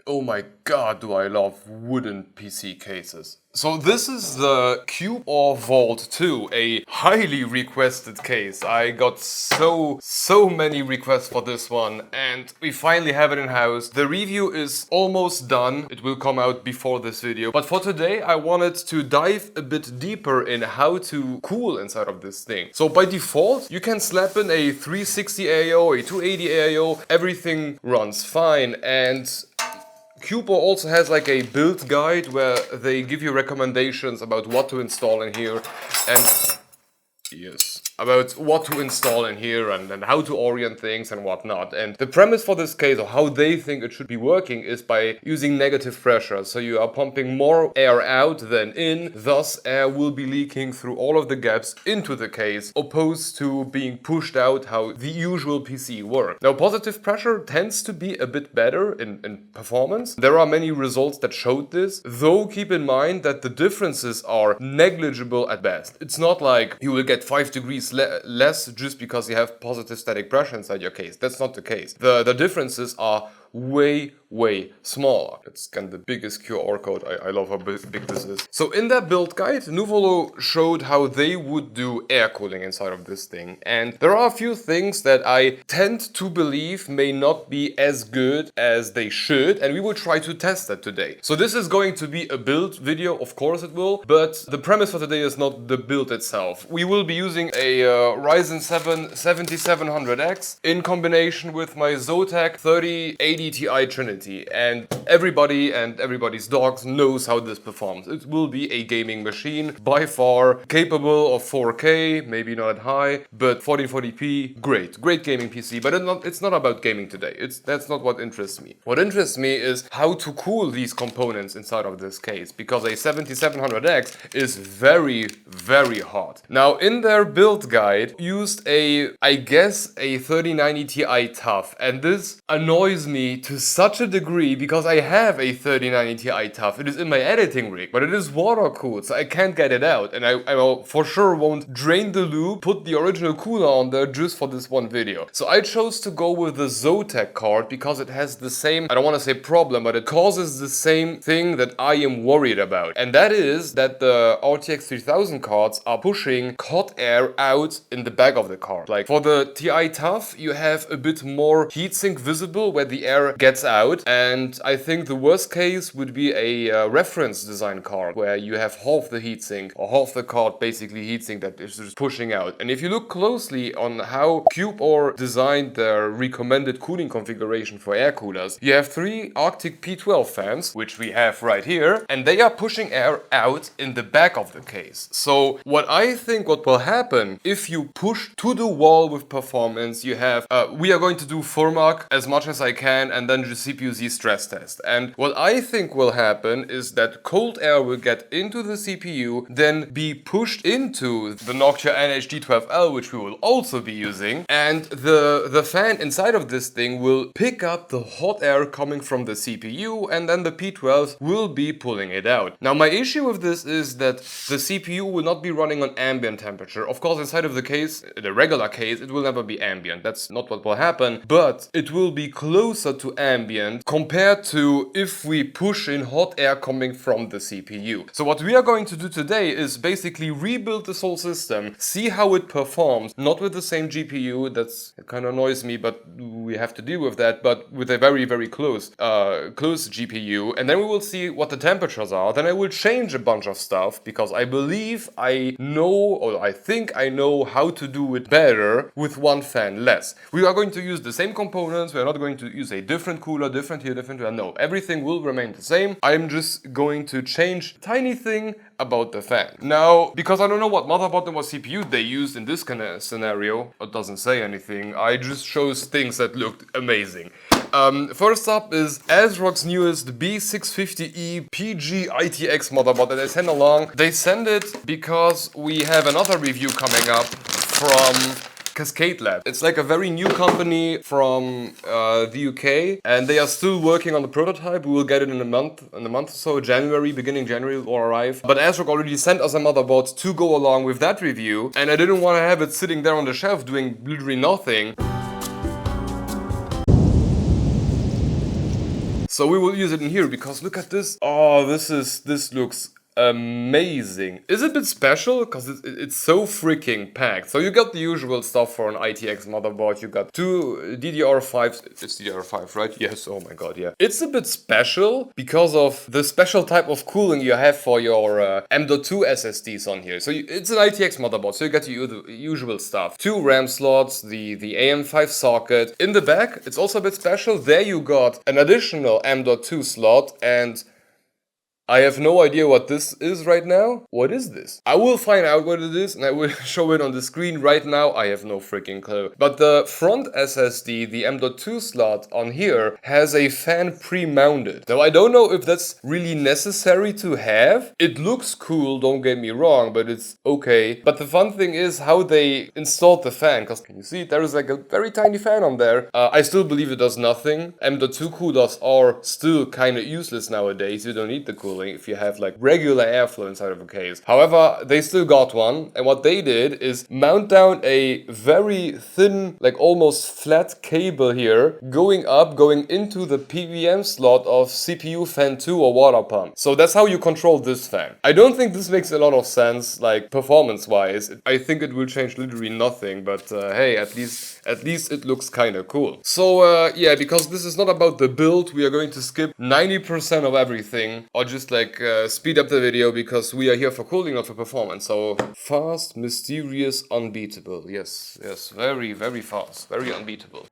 oh my god, do I love wooden PC cases. So this is the CUBEOR Vault 2, a highly requested case. I got so many requests for this one, and we finally have it in house. The review is almost done. It will come out before this video. But for today, I wanted to dive a bit deeper in how to cool inside of this thing. So by default, you can slap in a 360 AIO, a 280 AIO, everything runs fine, and CUBEOR also has like a build guide where they give you recommendations about what to install in here and about what to install in here and how to orient things and whatnot. And the premise for this case, or how they think it should be working, is by using negative pressure. So you are pumping more air out than in, thus air will be leaking through all of the gaps into the case, opposed to being pushed out how the usual PC works. Now, positive pressure tends to be a bit better in performance. There are many results that showed this, though keep in mind that the differences are negligible at best. It's not like you will get 5 degrees less just because you have positive static pressure inside your case. That's not the case. The differences are way smaller. It's kind of the biggest QR code. I love how big this is. So in their build guide, Nuvolo showed how they would do air cooling inside of this thing. And there are a few things that I tend to believe may not be as good as they should, and we will try to test that today. So this is going to be a build video, of course it will, but the premise for today is not the build itself. We will be using a Ryzen 7 7700X in combination with my Zotac 3080 Ti Trinity, and everybody's dogs knows how this performs. It will be a gaming machine, by far capable of 4K, maybe not at high, but 1440p, great gaming PC. But it's not about gaming today. That's not what interests me. What interests me is how to cool these components inside of this case, because a 7700X is very hot. Now, in their build guide, used I guess a 3090 Ti Tough, and this annoys me to such a degree because I have a 3090 Ti Tough. It is in my editing rig, but it is water cooled, so I can't get it out, and I for sure won't drain the loop, put the original cooler on there just for this one video. So I chose to go with the Zotac card because it has the same, I don't want to say problem, but it causes the same thing that I am worried about, and that is that the RTX 3000 cards are pushing hot air out in the back of the card. Like for the Ti Tough, you have a bit more heatsink visible where the air gets out, and I think the worst case would be a reference design card where you have half the heatsink or half the card basically heatsink that is just pushing out. And if you look closely on how CUBEOR designed their recommended cooling configuration for air coolers, you have 3 Arctic P12 fans, which we have right here, and they are pushing air out in the back of the case. So what I think what will happen if you push to the wall with performance, you have we are going to do FURMAC as much as I can and then just CPU-Z stress test. And what I think will happen is that cold air will get into the CPU, then be pushed into the Noctua NH-D12L, which we will also be using, and the fan inside of this thing will pick up the hot air coming from the CPU, and then the P12 will be pulling it out. Now, my issue with this is that the CPU will not be running on ambient temperature. Of course, inside of the case, the regular case, it will never be ambient. That's not what will happen, but it will be closer to ambient compared to if we push in hot air coming from the CPU. So what we are going to do today is basically rebuild this whole system, see how it performs, not with the same GPU, it kind of annoys me, but we have to deal with that, but with a very close GPU, and then we will see what the temperatures are. Then I will change a bunch of stuff because I believe I know, or I think I know how to do it better with one fan less. We are going to use the same components, we are not going to use a different cooler, different here, different there. No, everything will remain the same. I'm just going to change a tiny thing about the fan. Now, because I don't know what motherboard and what CPU they used in this kind of scenario, it doesn't say anything, I just chose things that looked amazing. First up is ASRock's newest B650E PG ITX motherboard that they send along. They send it because we have another review coming up from Cascade Lab. It's like a very new company from the UK, and they are still working on the prototype. We will get it in a month or so, beginning January it will arrive. But ASRock already sent us a motherboard to go along with that review, and I didn't want to have it sitting there on the shelf doing literally nothing. So we will use it in here because look at this. Oh, this looks amazing. Is it a bit special? Because it's so freaking packed. So you got the usual stuff for an ITX motherboard. You got two DDR5s. It's DDR5, right? Yes, oh my god, yeah. It's a bit special because of the special type of cooling you have for your M.2 SSDs on here. So it's an ITX motherboard, so you got the usual stuff. Two RAM slots, the AM5 socket. In the back, it's also a bit special. There you got an additional M.2 slot, and I have no idea what this is right now. What is this? I will find out what it is and I will show it on the screen right now. I have no freaking clue. But the front SSD, the M.2 slot on here, has a fan pre-mounted. Now I don't know if that's really necessary to have. It looks cool, don't get me wrong, but it's okay. But the fun thing is how they installed the fan. Because can you see, there is like a very tiny fan on there. I still believe it does nothing. M.2 coolers are still kind of useless nowadays. You don't need the cooling if you have like regular airflow inside of a case. However, they still got one, and what they did is mount down a very thin, like almost flat cable here, going into the PWM slot of CPU fan 2 or water pump. So that's how you control this fan. I don't think this makes a lot of sense, like performance wise. I think it will change literally nothing, but hey, at least it looks kind of cool. So yeah, because this is not about the build, we are going to skip 90% of everything, or just like speed up the video because we are here for cooling, not for performance. So fast, mysterious, unbeatable. Yes, very, very fast, very unbeatable.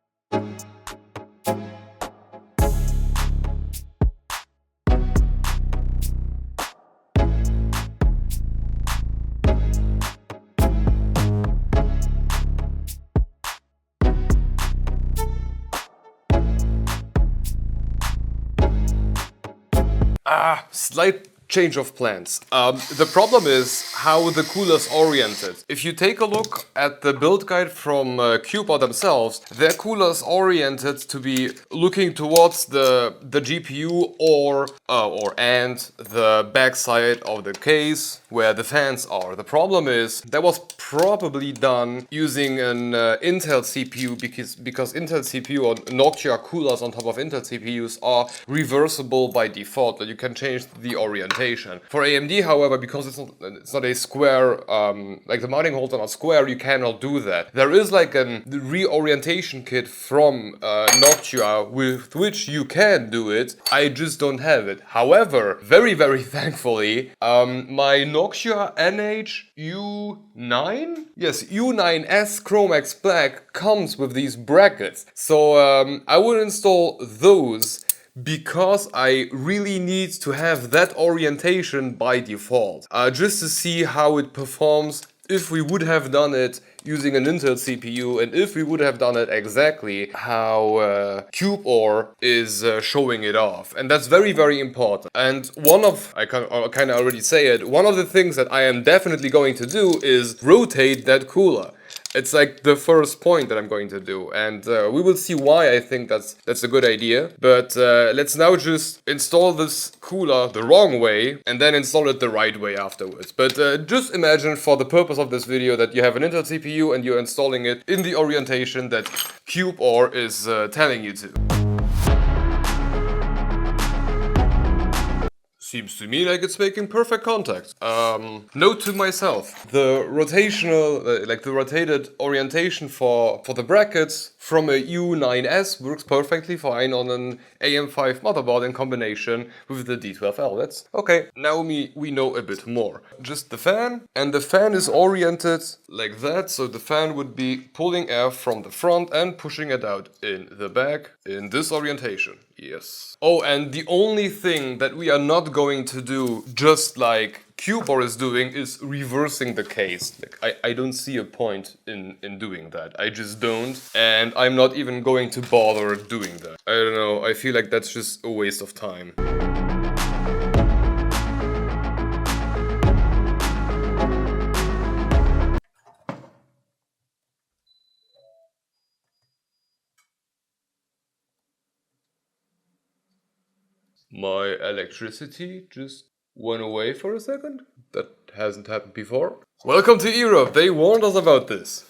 Slight change of plans. The problem is how the cooler's oriented. If you take a look at the build guide from CUBEOR themselves, their cooler's oriented to be looking towards the GPU and the backside of the case where the fans are. The problem is that was probably done using an Intel CPU because Intel CPU or Noctua coolers on top of Intel CPUs are reversible by default, but you can change the orientation. For AMD, however, because it's not a square, like the mounting holes are not square, you cannot do that. There is like a reorientation kit from Noctua with which you can do it. I just don't have it. However, very, very thankfully, my Noctua NH-U9? Yes, U9S Chromax Black comes with these brackets. So I will install those because I really need to have that orientation by default. Just to see how it performs if we would have done it using an Intel CPU and if we would have done it exactly how CUBEOR is showing it off. And that's very, very important. And I kind of already say it, one of the things that I am definitely going to do is rotate that cooler. It's like the first point that I'm going to do, and we will see why I think that's a good idea. But let's now just install this cooler the wrong way and then install it the right way afterwards. But just imagine for the purpose of this video that you have an Intel CPU and you're installing it in the orientation that CUBEOR is telling you to. Seems to me like it's making perfect contact. Note to myself, the rotational, the rotated orientation for the brackets from a U9S works perfectly fine on an AM5 motherboard in combination with the D12L. That's okay. Now we know a bit more. Just the fan, and the fan is oriented like that, so the fan would be pulling air from the front and pushing it out in the back in this orientation. Yes. Oh, and the only thing that we are not going to do, just like CUBEOR is doing, is reversing the case. Like, I don't see a point in doing that. I just don't. And I'm not even going to bother doing that. I don't know. I feel like that's just a waste of time. My electricity just went away for a second? That hasn't happened before. Welcome to Europe, they warned us about this.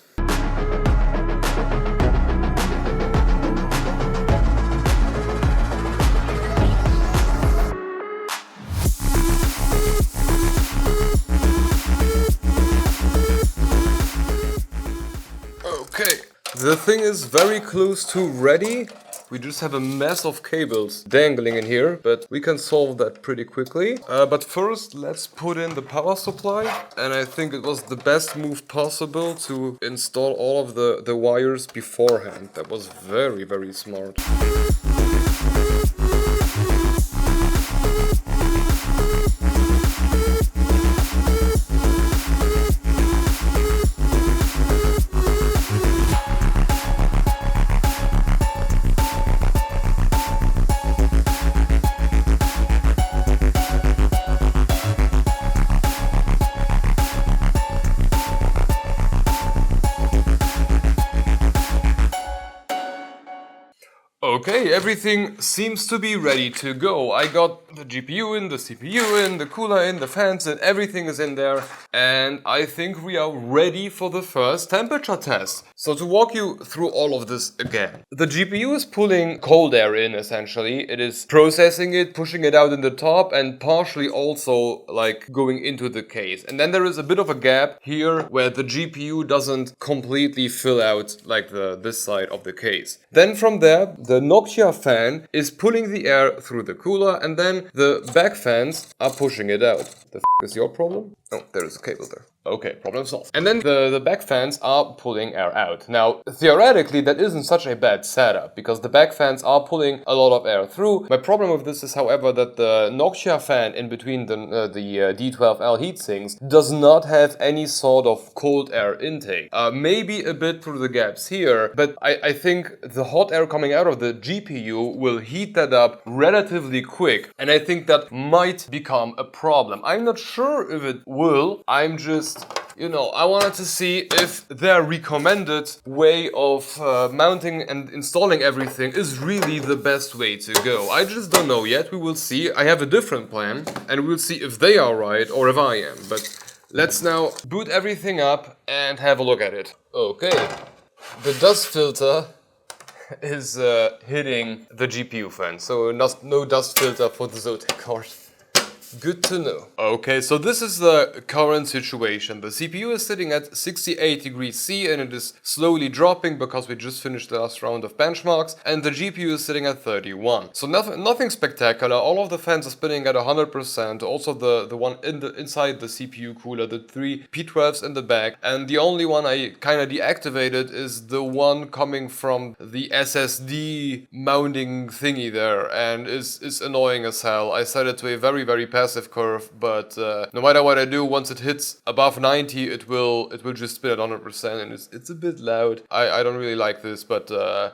The thing is very close to ready. We just have a mess of cables dangling in here, but we can solve that pretty quickly. But first, let's put in the power supply. And I think it was the best move possible to install all of the wires beforehand. That was very, very smart. Okay, everything seems to be ready to go. I got the GPU in, the CPU in, the cooler in, the fans in, everything is in there. And I think we are ready for the first temperature test. So to walk you through all of this again. The GPU is pulling cold air in, essentially. It is processing it, pushing it out in the top, and partially also like going into the case. And then there is a bit of a gap here where the GPU doesn't completely fill out like this side of the case. Then from there, the Noctua fan is pulling the air through the cooler, and then the back fans are pushing it out. The is your problem? Oh, there is a cable there. Okay, problem solved. And then the back fans are pulling air out. Now, theoretically, that isn't such a bad setup, because the back fans are pulling a lot of air through. My problem with this is, however, that the Noctua fan in between the D12L heatsinks does not have any sort of cold air intake. Maybe a bit through the gaps here, but I think the hot air coming out of the GPU will heat that up relatively quick, and I think that might become a problem. I'm not sure if it will. I'm just, I wanted to see if their recommended way of mounting and installing everything is really the best way to go. I just don't know yet. We will see. I have a different plan, and we'll see if they are right or if I am. But let's now boot everything up and have a look at it. Okay, the dust filter is hitting the GPU fan, so no dust filter for the Zotac card. Good to know. Okay, so this is the current situation. The CPU is sitting at 68 degrees C and it is slowly dropping because we just finished the last round of benchmarks, and the GPU is sitting at 31. So nothing spectacular. All of the fans are spinning at 100%. Also the one inside the CPU cooler, the 3 P12s in the back, and the only one I kind of deactivated is the one coming from the SSD mounting thingy there, and is annoying as hell. I set it to a very, very passive curve, but no matter what I do, once it hits above 90, it will just spin at 100%, and it's a bit loud. I don't really like this, but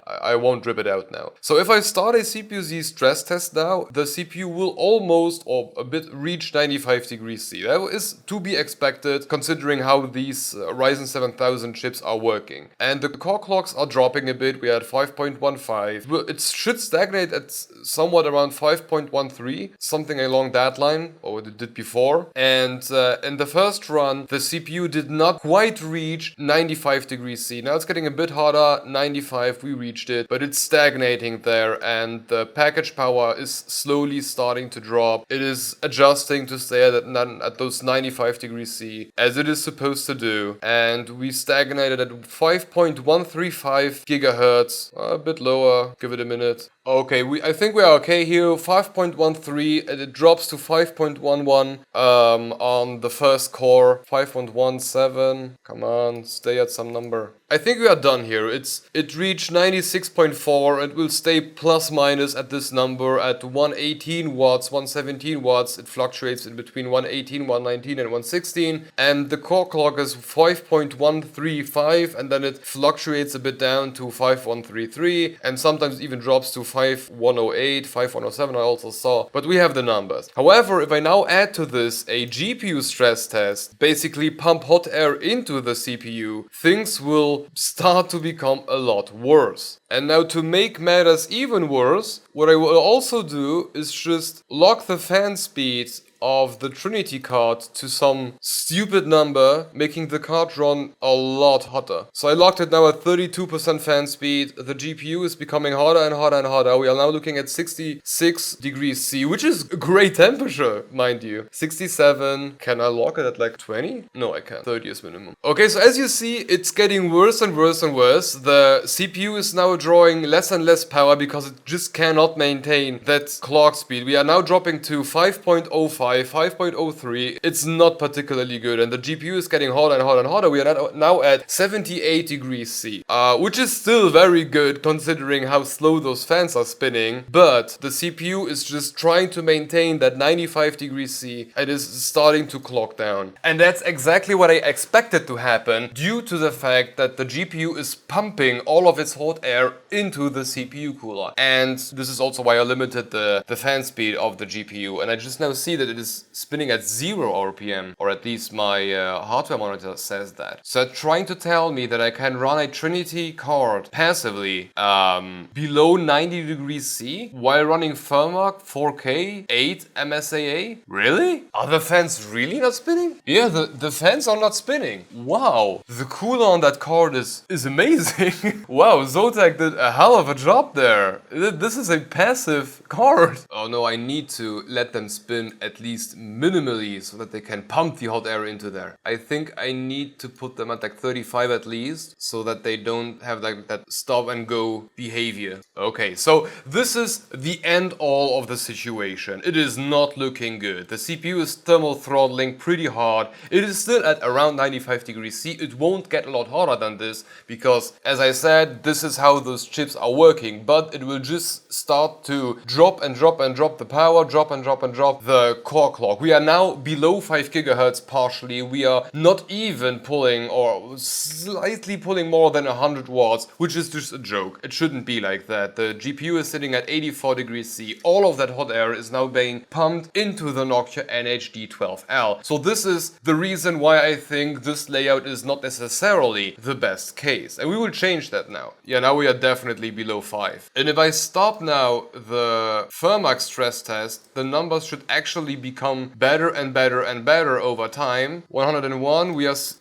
I won't drip it out now. So if I start a CPU-Z stress test now, the CPU will almost or a bit reach 95 degrees C. That is to be expected considering how these Ryzen 7000 chips are working. And the core clocks are dropping a bit. We are at 5.15. It should stagnate at somewhat around 5.13, something along that line, or what it did before. And in the first run, the CPU did not quite reach 95 degrees C. Now it's getting a bit hotter. 95, we reached it, but it's stagnating there, and the package power is slowly starting to drop. It is adjusting to stay at those 95 degrees C, as it is supposed to do, and we stagnated at 5.135 gigahertz, a bit lower. Give it a minute. Okay, I think we are okay here. 5.13, and it drops to 5.11 on the first core. 5.17. Come on, stay at some number. I think we are done here. It reached 96.4. It will stay plus minus at this number at 118 watts, 117 watts. It fluctuates in between 118, 119, and 116. And the core clock is 5.135, and then it fluctuates a bit down to 5.133, and sometimes even drops to 5.108, 5.107 I also saw. But we have the numbers. However, if I now add to this a GPU stress test, basically pump hot air into the CPU, things will start to become a lot worse. And now to make matters even worse, what I will also do is just lock the fan speed of the Trinity card to some stupid number, making the card run a lot hotter. So I locked it now at 32% fan speed. The GPU is becoming hotter and hotter and hotter. We are now looking at 66 degrees C, which is a great temperature, mind you. 67. Can I lock it at like 20? No, I can't. 30 is minimum. Okay, so as you see, it's getting worse and worse and worse. The CPU is now drawing less and less power because it just cannot maintain that clock speed. We are now dropping to 5.05, 5.03. It's not particularly good, and the GPU is getting hotter and hotter and hotter. We are now at 78 degrees C, which is still very good considering how slow those fans are spinning, but the CPU is just trying to maintain that 95 degrees C and is starting to clock down. And that's exactly what I expected to happen due to the fact that the GPU is pumping all of its hot air into the CPU cooler. And this is also why I limited the fan speed of the GPU, and I just now see that it is spinning at 0 RPM, or at least my hardware monitor says that. So trying to tell me that I can run a Trinity card passively below 90 degrees C while running Thermark 4K 8 MSAA? Really? Are the fans really not spinning? Yeah, the fans are not spinning. Wow, the cooler on that card is amazing. Wow, Zotac did a hell of a job there. This is a passive card. Oh no, I need to let them spin at least minimally so that they can pump the hot air into there. I think I need to put them at like 35 at least so that they don't have like that stop and go behavior. Okay, so this is the end all of the situation. It is not looking good. The CPU is thermal throttling pretty hard. It is still at around 95 degrees C. It won't get a lot hotter than this because, as I said, this is how those chips are working, but it will just start to drop and drop and drop the power, drop and drop and drop the core clock. We are now below 5 gigahertz partially. We are not even pulling or slightly pulling more than 100 watts, which is just a joke. It shouldn't be like that. The GPU is sitting at 84 degrees C. All of that hot air is now being pumped into the Noctua NHD12L. So this is the reason why I think this layout is not necessarily the best case. And we will change that now. Yeah, now we are definitely below 5. And if I stop now the Thermark stress test, the numbers should actually become better and better and better over time. 101,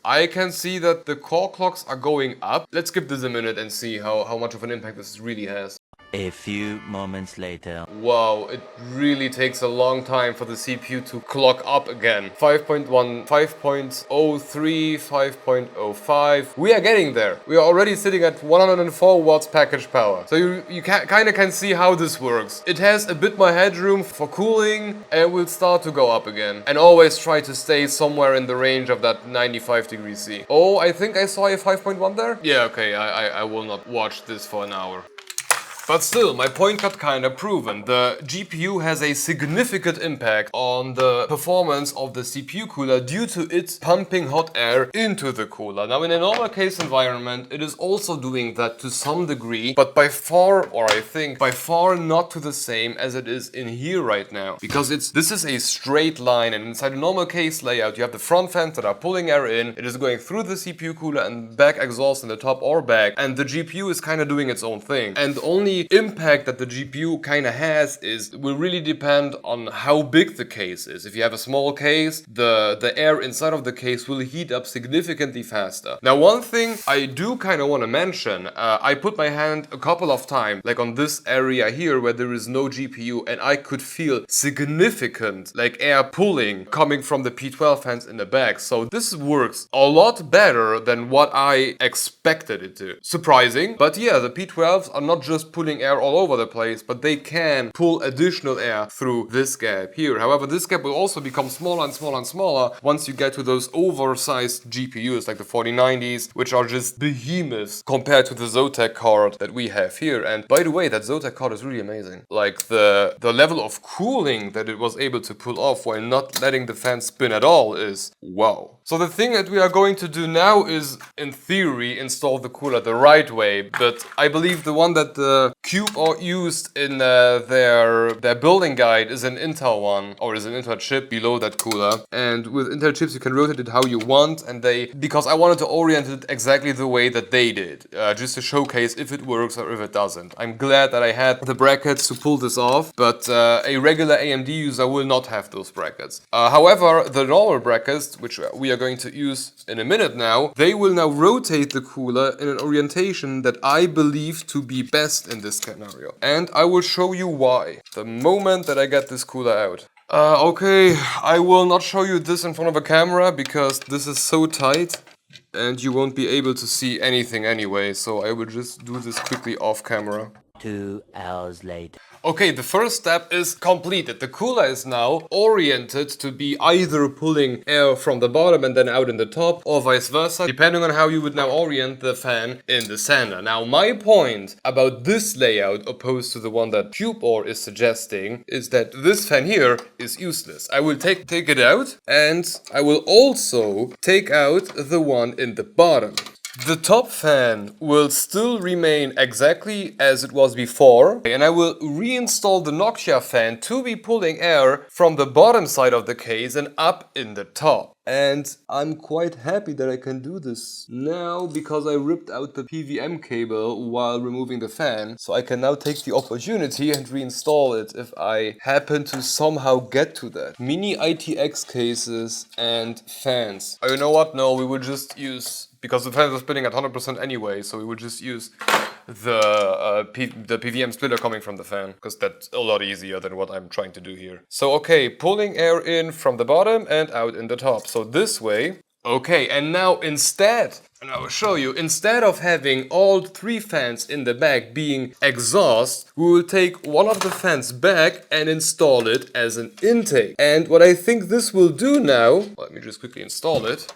I can see that the core clocks are going up. Let's skip this a minute and see how much of an impact this really has. A few moments later. Wow, it really takes a long time for the CPU to clock up again. 5.1, 5.03, 5.05. We are getting there. We are already sitting at 104 watts package power. So you kind of can see how this works. It has a bit more headroom for cooling and will start to go up again. And always try to stay somewhere in the range of that 95 degrees C. Oh, I think I saw a 5.1 there? Yeah, okay, I will not watch this for an hour. But still, my point got kinda proven. The GPU has a significant impact on the performance of the CPU cooler due to its pumping hot air into the cooler. Now, in a normal case environment, it is also doing that to some degree, but by far, or I think, by far not to the same as it is in here right now. Because this is a straight line, and inside a normal case layout, you have the front fans that are pulling air in, it is going through the CPU cooler and back exhaust in the top or back, and the GPU is kinda doing its own thing. And only impact that the GPU kind of has will really depend on how big the case is. If you have a small case, the air inside of the case will heat up significantly faster. Now, one thing I do kind of want to mention, I put my hand a couple of times, like on this area here where there is no GPU, and I could feel significant like air pulling coming from the P12 fans in the back. So this works a lot better than what I expected it to. Surprising, but yeah, the P12s are not just pulling air all over the place, but they can pull additional air through this gap here. However, this gap will also become smaller and smaller and smaller once you get to those oversized GPUs like the 4090s, which are just behemoths compared to the Zotac card that we have here. And by the way, that Zotac card is really amazing. Like the level of cooling that it was able to pull off while not letting the fan spin at all is wow. So the thing that we are going to do now is, in theory, install the cooler the right way, but I believe the one that the CUBEOR used in their building guide is an Intel one, or is an Intel chip below that cooler. And with Intel chips you can rotate it how you want, and because I wanted to orient it exactly the way that they did, just to showcase if it works or if it doesn't. I'm glad that I had the brackets to pull this off, but a regular AMD user will not have those brackets. However, the normal brackets, which we are going to use in a minute now, they will now rotate the cooler in an orientation that I believe to be best in this scenario. And I will show you why the moment that I get this cooler out. Okay, I will not show you this in front of a camera because this is so tight and you won't be able to see anything anyway, so I will just do this quickly off camera. 2 hours later. Okay, the first step is completed. The cooler is now oriented to be either pulling air from the bottom and then out in the top, or vice versa, depending on how you would now orient the fan in the center. Now, my point about this layout, opposed to the one that CUBEOR is suggesting, is that this fan here is useless. I will take it out, and I will also take out the one in the bottom. The top fan will still remain exactly as it was before, and I will reinstall the Noctua fan to be pulling air from the bottom side of the case and up in the top. And I'm quite happy that I can do this now because I ripped out the PWM cable while removing the fan. So I can now take the opportunity and reinstall it if I happen to somehow get to that. Minitx cases and fans. Oh, you know what? No, we will just use, because the fans are spinning at 100% anyway, so we would just use the PWM splitter coming from the fan, because that's a lot easier than what I'm trying to do here. So okay, pulling air in from the bottom and out in the top. So this way. Okay, and now instead, and I will show you, instead of having all 3 fans in the back being exhaust, we will take one of the fans back and install it as an intake. And what I think this will do now, let me just quickly install it.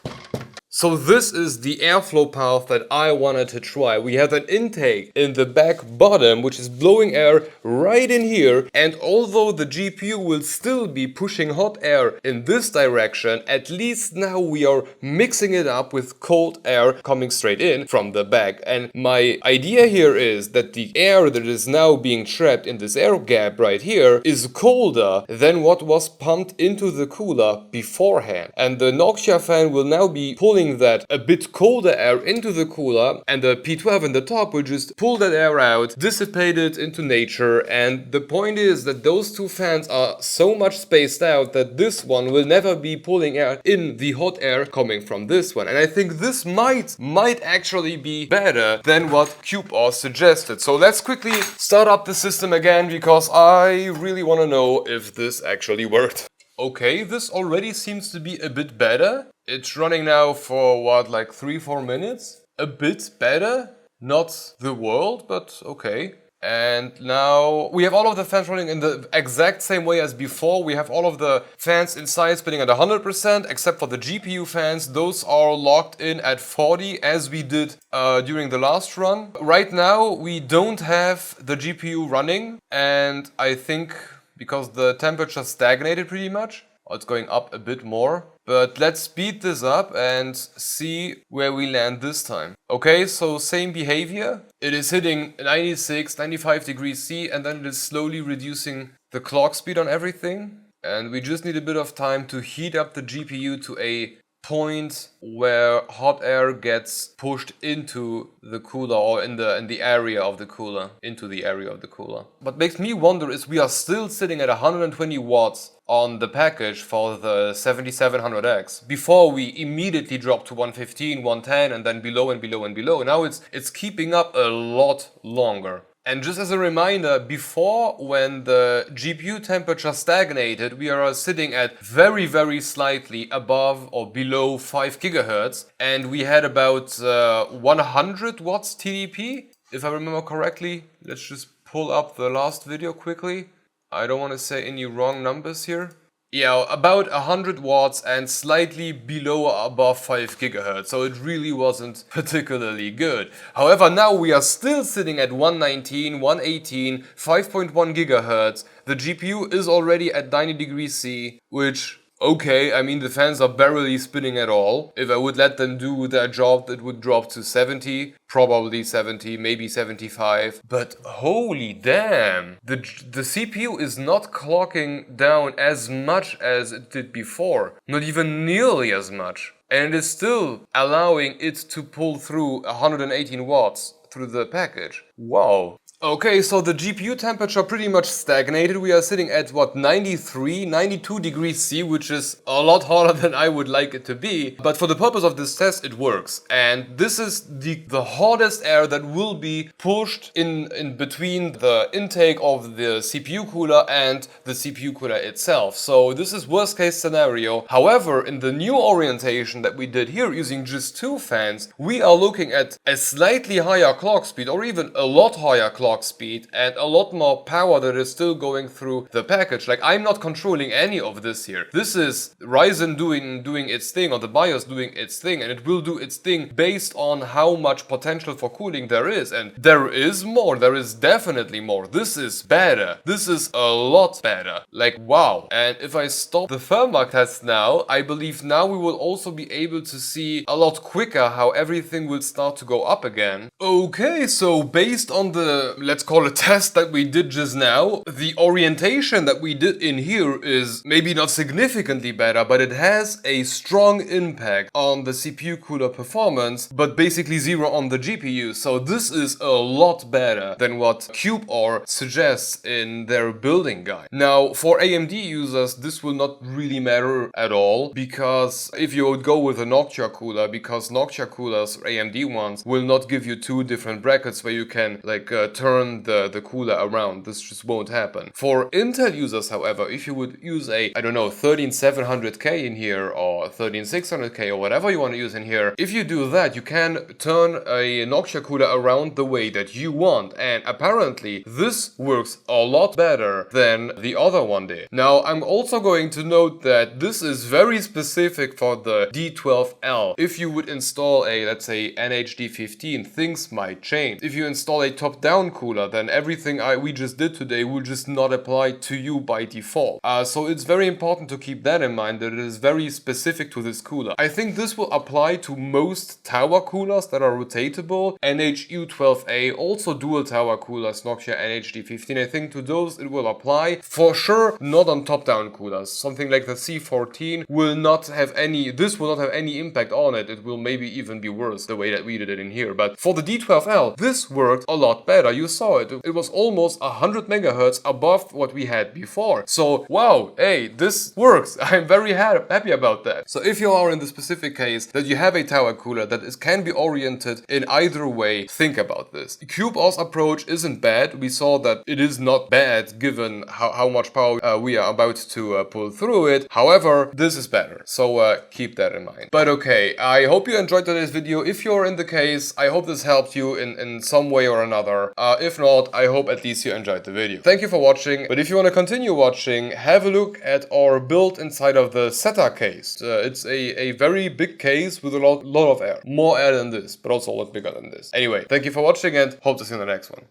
So this is the airflow path that I wanted to try. We have an intake in the back bottom, which is blowing air right in here. And although the GPU will still be pushing hot air in this direction, at least now we are mixing it up with cold air coming straight in from the back. And my idea here is that the air that is now being trapped in this air gap right here is colder than what was pumped into the cooler beforehand. And the Noctua fan will now be pulling that a bit colder air into the cooler, and the P12 in the top will just pull that air out, dissipate it into nature. And the point is that those 2 fans are so much spaced out that this one will never be pulling air in the hot air coming from this one. And I think this might actually be better than what CUBEOR suggested. So let's quickly start up the system again, because I really want to know if this actually worked. Okay, this already seems to be a bit better. It's running now for what, like 3-4 minutes? A bit better? Not the world, but okay. And now we have all of the fans running in the exact same way as before. We have all of the fans inside spinning at 100%, except for the GPU fans. Those are locked in at 40, as we did during the last run. Right now, we don't have the GPU running, and I think because the temperature stagnated pretty much, or it's going up a bit more. But let's speed this up and see where we land this time. Okay, so same behavior. It is hitting 96, 95 degrees C, and then it is slowly reducing the clock speed on everything. And we just need a bit of time to heat up the GPU to a point where hot air gets pushed into the cooler, or in the area of the cooler, into the area of the cooler. What makes me wonder is we are still sitting at 120 watts on the package for the 7700X before we immediately dropped to 115, 110, and then below and below and below. Now it's keeping up a lot longer. And just as a reminder, before, when the GPU temperature stagnated, we are sitting at very, very slightly above or below 5 gigahertz, and we had about 100 watts TDP, if I remember correctly. Let's just pull up the last video quickly. I don't want to say any wrong numbers here. Yeah, about 100 watts and slightly below or above 5 gigahertz, so it really wasn't particularly good. However, now we are still sitting at 119, 118, 5.1 gigahertz. The GPU is already at 90 degrees C, which Okay, I mean the fans are barely spinning at all. If I would let them do their job, it would drop to 70, probably 70, maybe 75. But holy damn, the CPU is not clocking down as much as it did before. Not even nearly as much. And it is still allowing it to pull through 118 watts through the package. Wow. Okay, so the GPU temperature pretty much stagnated. We are sitting at what, 93, 92 degrees C, which is a lot hotter than I would like it to be. But for the purpose of this test, it works. And this is the hottest air that will be pushed in between the intake of the CPU cooler and the CPU cooler itself. So this is worst case scenario. However, in the new orientation that we did here using just 2 fans, we are looking at a slightly higher clock speed, or even a lot higher clock speed, and a lot more power that is still going through the package. Like, I'm not controlling any of this here. This is Ryzen doing its thing, or the BIOS doing its thing, and it will do its thing based on how much potential for cooling there is. And there is more. There is definitely more. This is better. This is a lot better. Like, wow. And if I stop the firmware test now, I believe now we will also be able to see a lot quicker how everything will start to go up again. Okay, so based on the, let's call it, test that we did just now, the orientation that we did in here is maybe not significantly better, but it has a strong impact on the CPU cooler performance, but basically zero on the GPU. So this is a lot better than what CUBEOR suggests in their building guide. Now, for AMD users, this will not really matter at all, because if you would go with a Noctua cooler, because Noctua coolers, AMD ones, will not give you 2 different brackets where you can like turn the cooler around. This just won't happen. For Intel users, however, if you would use a, I don't know, 13700K in here, or 13600K, or whatever you want to use in here, if you do that, you can turn a Noctua cooler around the way that you want, and apparently this works a lot better than the other one did. Now, I'm also going to note that this is very specific for the D12L. If you would install a, let's say, NHD15, things might change. If you install a top-down cooler, then everything we just did today will just not apply to you by default. So it's very important to keep that in mind, that it is very specific to this cooler. I think this will apply to most tower coolers that are rotatable. NHU12A, also dual tower coolers, Noctua NHD15. I think to those it will apply. For sure, not on top-down coolers. Something like the C14 will not have any, this will not have any impact on it. It will maybe even be worse the way that we did it in here. But for the D12L, this worked a lot better. You saw it. It was almost 100 megahertz above what we had before. So, wow, hey, this works. I'm very happy about that. So if you are in the specific case that you have a tower cooler that can be oriented in either way, think about this. CUBEOR's approach isn't bad. We saw that it is not bad given how much power we are about to pull through it. However, this is better. So keep that in mind. But okay, I hope you enjoyed today's video. If you're in the case, I hope this helped you in some way or another. If not, I hope at least you enjoyed the video. Thank you for watching, but if you want to continue watching, have a look at our build inside of the SATA case. It's a very big case with a lot of air. More air than this, but also a lot bigger than this. Anyway, thank you for watching and hope to see you in the next one.